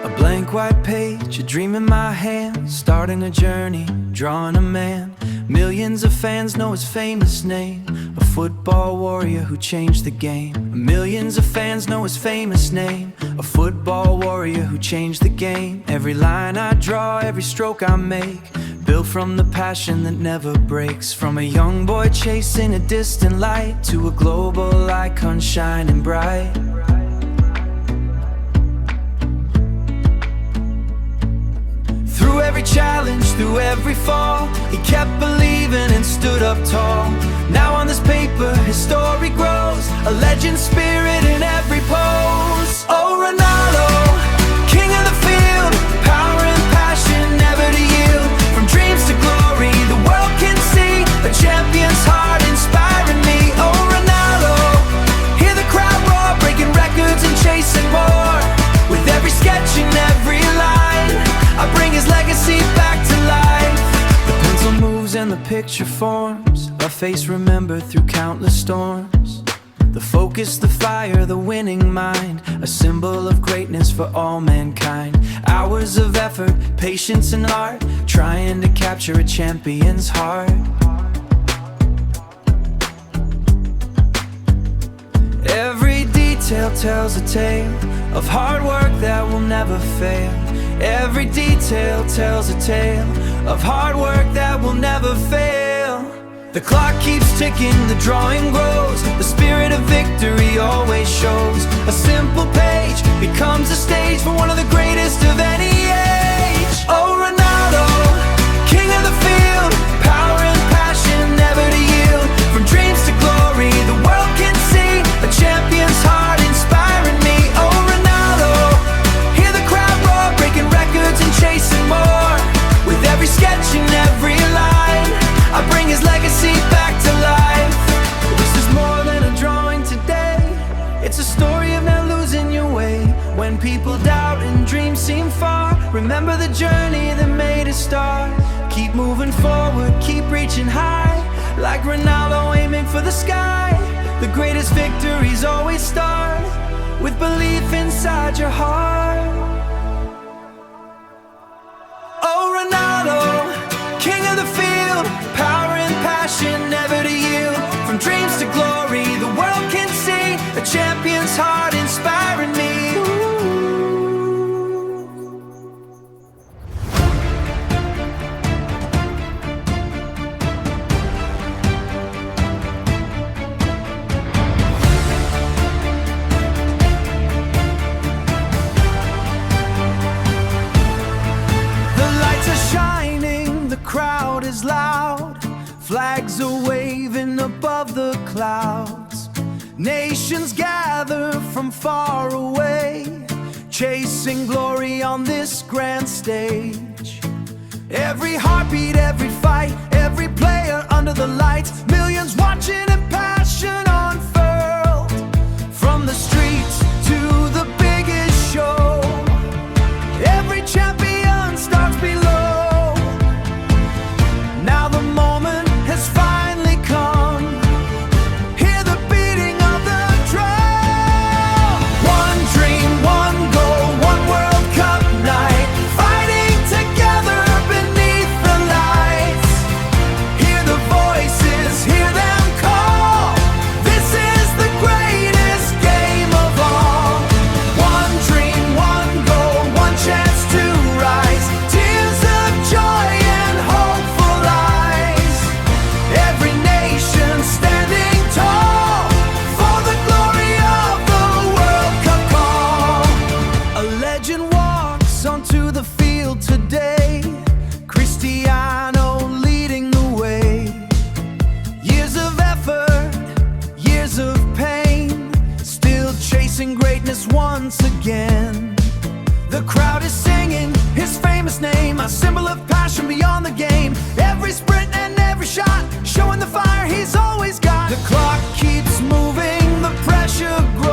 A blank white page, a dream in my hand, starting a journey, drawing a man. Millions of fans know his famous name, a football warrior who changed the game. Millions of fans know his famous name, a football warrior who changed the game. Every line I draw, every stroke I make, built from the passion that never breaks. From a young boy chasing a distant light to a global icon shining bright. Through every challenge, through every fall, he kept believing and stood up tall. Now on this paper, his story grows, a legend spirit in every pose. Oh, Ronaldo, king of the field, power and passion never to yield. From dreams to glory, the world can see a champion's heart inspiring me. Oh, Ronaldo, hear the crowd roar, breaking records and chasing more. With every sketch and every line, I bring his legacy back to life. The pencil moves and the picture forms, a face remembered through countless storms. The focus, the fire, the winning mind, a symbol of greatness for all mankind. Hours of effort, patience and art, trying to capture a champion's heart. Every detail tells a tale of hard work that will never fail. Every detail tells a tale of hard work that will never fail. The clock keeps ticking, the drawing grows, the spirit of victory always shows. A simple page becomes a stage for one of the greatest of any age. Oh, Ronaldo, king of the field, power and passion never to yield. From dreams to glory, the world can see a champion's heart inspiring me. Oh, Ronaldo, hear the crowd roar, breaking records and chasing more. With every sketch and every line, I bring his legacy back to life. This is more than a drawing today, it's a story of never losing your way. When people doubt and dreams seem far, remember the journey that made us start. Keep moving forward, keep reaching high, like Ronaldo aiming for the sky. The greatest victories always start with belief inside your heart. Oh, Ronaldo, king of the field, power and passion never to yield. From dreams to glory, the world can see a champion's heart inspiring me. Crowd is loud, flags are waving above the clouds. Nations gather from far away, chasing glory on this grand stage. Every heartbeat, every fight, every player under the lights, millions watching and passion unfurled. From the streets to the biggest show, every champion starts below. Now the moment has finally come, hear the beating of the drum. One dream, one goal, one World Cup night, fighting together beneath the lights. Hear the voices, hear them call, this is the greatest game of all. One dream, one goal, one chance to rise, tears of joy and hope. Every nation standing tall for the glory of the World Cup call. A legend walks onto the field today, Cristiano leading the way. Years of effort, years of pain, still chasing greatness once again. The crowd is singing his famous name, a symbol of passion beyond the game. Every sprint and every shot, showing the fire he's always got. The clock keeps moving, the pressure grows.